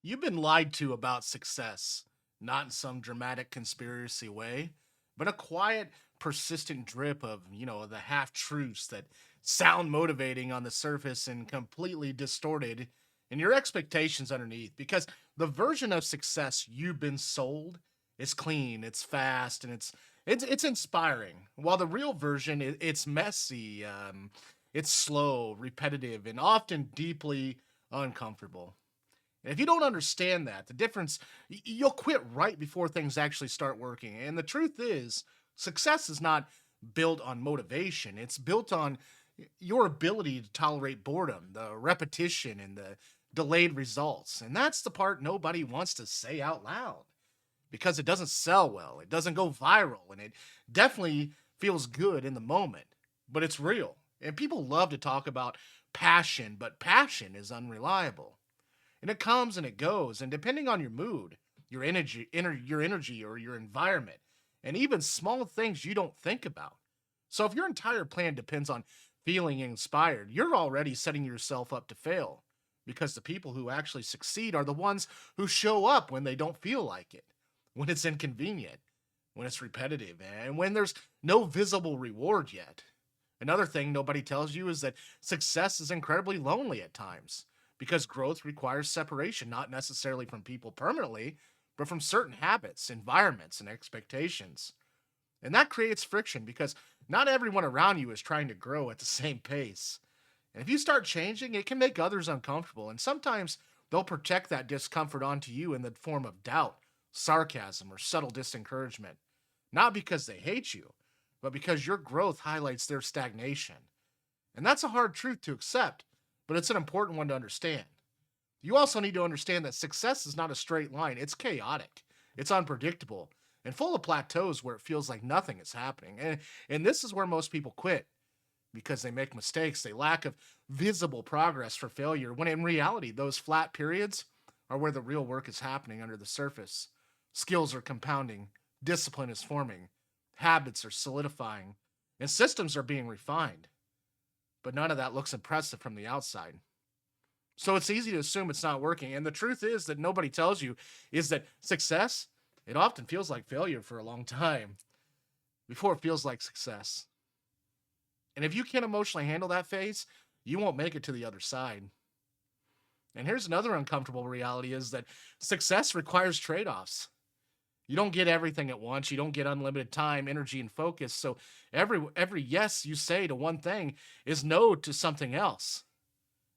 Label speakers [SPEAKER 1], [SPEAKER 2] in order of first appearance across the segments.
[SPEAKER 1] You've been lied to about success, not in some dramatic conspiracy way, but a quiet, persistent drip of, the half truths that sound motivating on the surface and completely distorted in your expectations underneath. Because the version of success you've been sold is clean, it's fast, and it's inspiring. While the real version, it's messy, it's slow, repetitive, and often deeply uncomfortable. And if you don't understand that, the difference, you'll quit right before things actually start working. And the truth is, success is not built on motivation, it's built on your ability to tolerate boredom, the repetition, and the delayed results. And that's the part nobody wants to say out loud because it doesn't sell well, it doesn't go viral, and it definitely feels good in the moment, but it's real. And people love to talk about passion, but passion is unreliable, and it comes and it goes, and depending on your mood, your energy or your environment, and even small things you don't think about. So if your entire plan depends on feeling inspired, you're already setting yourself up to fail, because the people who actually succeed are the ones who show up when they don't feel like it, when it's inconvenient, when it's repetitive, and when there's no visible reward yet. Another thing nobody tells you is that success is incredibly lonely at times, because growth requires separation, not necessarily from people permanently, but from certain habits, environments, and expectations. And that creates friction because not everyone around you is trying to grow at the same pace. And if you start changing, it can make others uncomfortable. And sometimes they'll project that discomfort onto you in the form of doubt, sarcasm, or subtle disencouragement. Not because they hate you, but because your growth highlights their stagnation. And that's a hard truth to accept, but it's an important one to understand. You also need to understand that success is not a straight line, it's chaotic, it's unpredictable, and full of plateaus where it feels like nothing is happening. And this is where most people quit because they make mistakes. They lack of visible progress for failure, when in reality, those flat periods are where the real work is happening under the surface. Skills are compounding, discipline is forming, habits are solidifying, and systems are being refined. But none of that looks impressive from the outside. So it's easy to assume it's not working. And the truth is that nobody tells you is that success, it often feels like failure for a long time before it feels like success. And if you can't emotionally handle that phase, you won't make it to the other side. And here's another uncomfortable reality is that success requires trade-offs. You don't get everything at once. You don't get unlimited time, energy, and focus. So every yes you say to one thing is no to something else.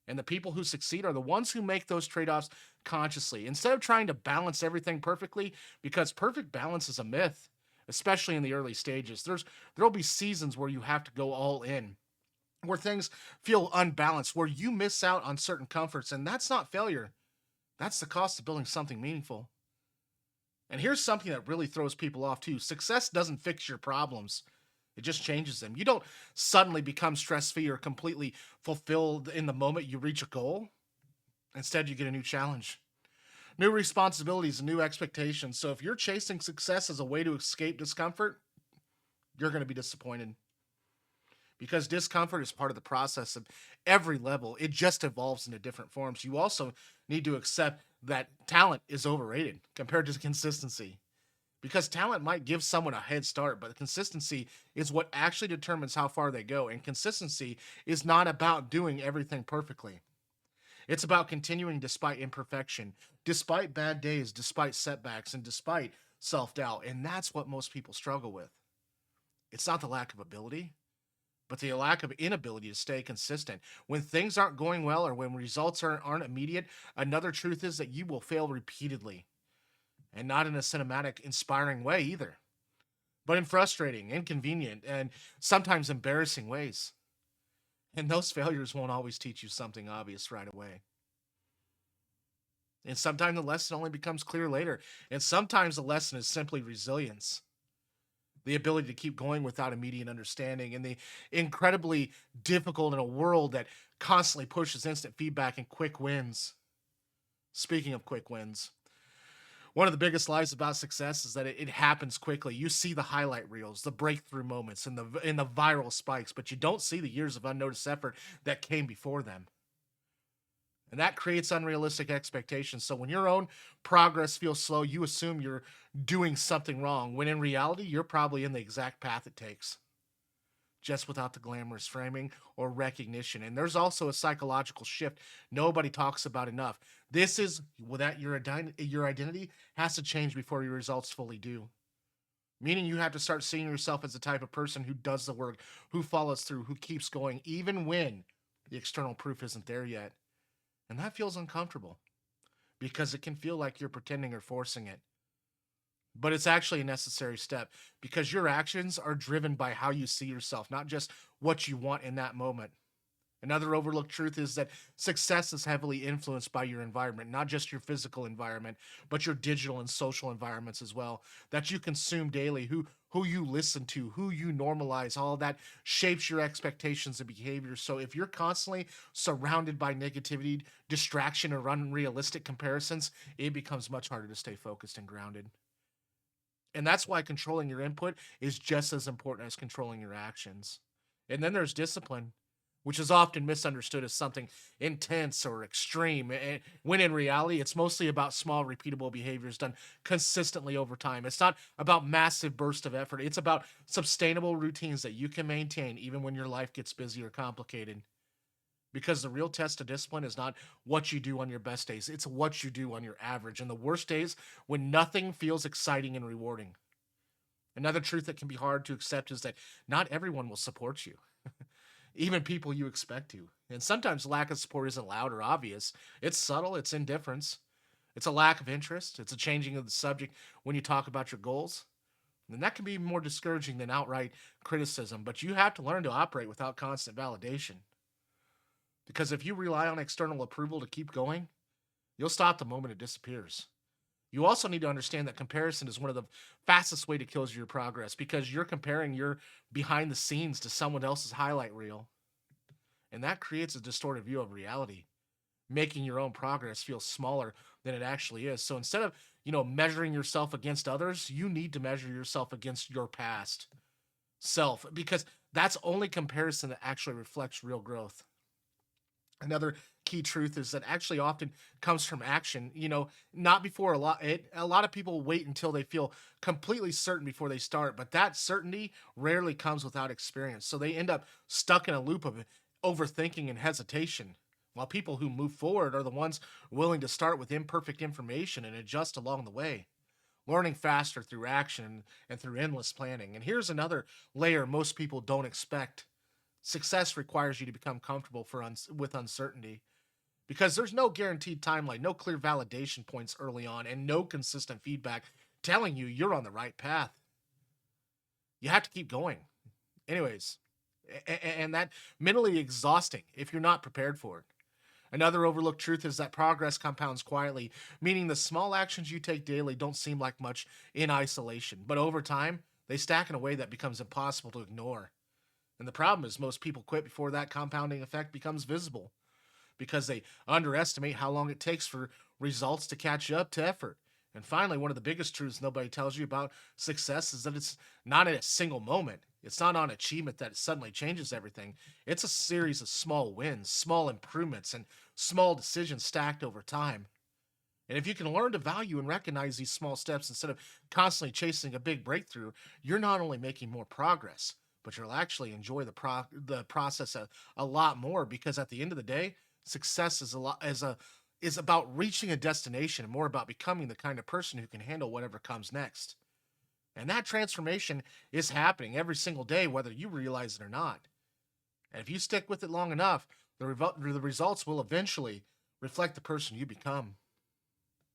[SPEAKER 1] And the people who succeed are the ones who make those trade offs consciously instead of trying to balance everything perfectly, because perfect balance is a myth, especially in the early stages. There'll be seasons where you have to go all in, where things feel unbalanced, where you miss out on certain comforts, and that's not failure. That's the cost of building something meaningful. And here's something that really throws people off too. Success doesn't fix your problems. It just changes them. You don't suddenly become stress free or completely fulfilled in the moment you reach a goal. Instead, you get a new challenge, new responsibilities, and new expectations. So if you're chasing success as a way to escape discomfort, you're going to be disappointed, because discomfort is part of the process of every level. It just evolves into different forms. You also need to accept that talent is overrated compared to consistency, because talent might give someone a head start, but consistency is what actually determines how far they go. And consistency is not about doing everything perfectly. It's about continuing despite imperfection, despite bad days, despite setbacks, and despite self doubt. And that's what most people struggle with. It's not the lack of ability, but the lack of inability to stay consistent. When things aren't going well or when results aren't immediate, another truth is that you will fail repeatedly, and not in a cinematic, inspiring way either, but in frustrating, inconvenient, and sometimes embarrassing ways. And those failures won't always teach you something obvious right away. And sometimes the lesson only becomes clear later. And sometimes the lesson is simply resilience, the ability to keep going without immediate understanding, and the incredibly difficult in a world that constantly pushes instant feedback and quick wins. Speaking of quick wins, one of the biggest lies about success is that it happens quickly. You see the highlight reels, the breakthrough moments, and the viral spikes, but you don't see the years of unnoticed effort that came before them. And that creates unrealistic expectations. So when your own progress feels slow, you assume you're doing something wrong, when in reality, you're probably in the exact path it takes, just without the glamorous framing or recognition. And there's also a psychological shift nobody talks about enough. This is that your identity has to change before your results fully do. Meaning you have to start seeing yourself as the type of person who does the work, who follows through, who keeps going, even when the external proof isn't there yet. And that feels uncomfortable because it can feel like you're pretending or forcing it. But it's actually a necessary step because your actions are driven by how you see yourself, not just what you want in that moment. Another overlooked truth is that success is heavily influenced by your environment, not just your physical environment, but your digital and social environments as well that you consume daily, who you listen to, who you normalize, all that shapes your expectations and behavior. So if you're constantly surrounded by negativity, distraction, or unrealistic comparisons, it becomes much harder to stay focused and grounded. And that's why controlling your input is just as important as controlling your actions. And then there's discipline, which is often misunderstood as something intense or extreme, when in reality, it's mostly about small, repeatable behaviors done consistently over time. It's not about massive bursts of effort, it's about sustainable routines that you can maintain even when your life gets busy or complicated. Because the real test of discipline is not what you do on your best days, it's what you do on your average and the worst days when nothing feels exciting and rewarding. Another truth that can be hard to accept is that not everyone will support you, even people you expect to. And sometimes lack of support isn't loud or obvious, it's subtle, it's indifference, it's a lack of interest, it's a changing of the subject when you talk about your goals. And that can be more discouraging than outright criticism, but you have to learn to operate without constant validation. Because if you rely on external approval to keep going, you'll stop the moment it disappears. You also need to understand that comparison is one of the fastest way to kill your progress because you're comparing your behind the scenes to someone else's highlight reel, and that creates a distorted view of reality, making your own progress feel smaller than it actually is. So instead of, measuring yourself against others, you need to measure yourself against your past self because that's only comparison that actually reflects real growth. Another key truth is that actually often comes from action, not before a lot of people wait until they feel completely certain before they start, but that certainty rarely comes without experience, so they end up stuck in a loop of overthinking and hesitation, while people who move forward are the ones willing to start with imperfect information and adjust along the way, learning faster through action and through endless planning. And here's another layer most people don't expect: success requires you to become comfortable with uncertainty because there's no guaranteed timeline, no clear validation points early on, and no consistent feedback telling you you're on the right path. You have to keep going. Anyways, and that mentally exhausting if you're not prepared for it. Another overlooked truth is that progress compounds quietly, meaning the small actions you take daily don't seem like much in isolation, but over time, they stack in a way that becomes impossible to ignore. And the problem is, most people quit before that compounding effect becomes visible because they underestimate how long it takes for results to catch up to effort. And finally, one of the biggest truths nobody tells you about success is that it's not in a single moment. It's not on achievement that suddenly changes everything. It's a series of small wins, small improvements, and small decisions stacked over time. And if you can learn to value and recognize these small steps instead of constantly chasing a big breakthrough, you're not only making more progress, but you'll actually enjoy the process a lot more because at the end of the day, success is about reaching a destination and more about becoming the kind of person who can handle whatever comes next. And that transformation is happening every single day, whether you realize it or not. And if you stick with it long enough, the results will eventually reflect the person you become.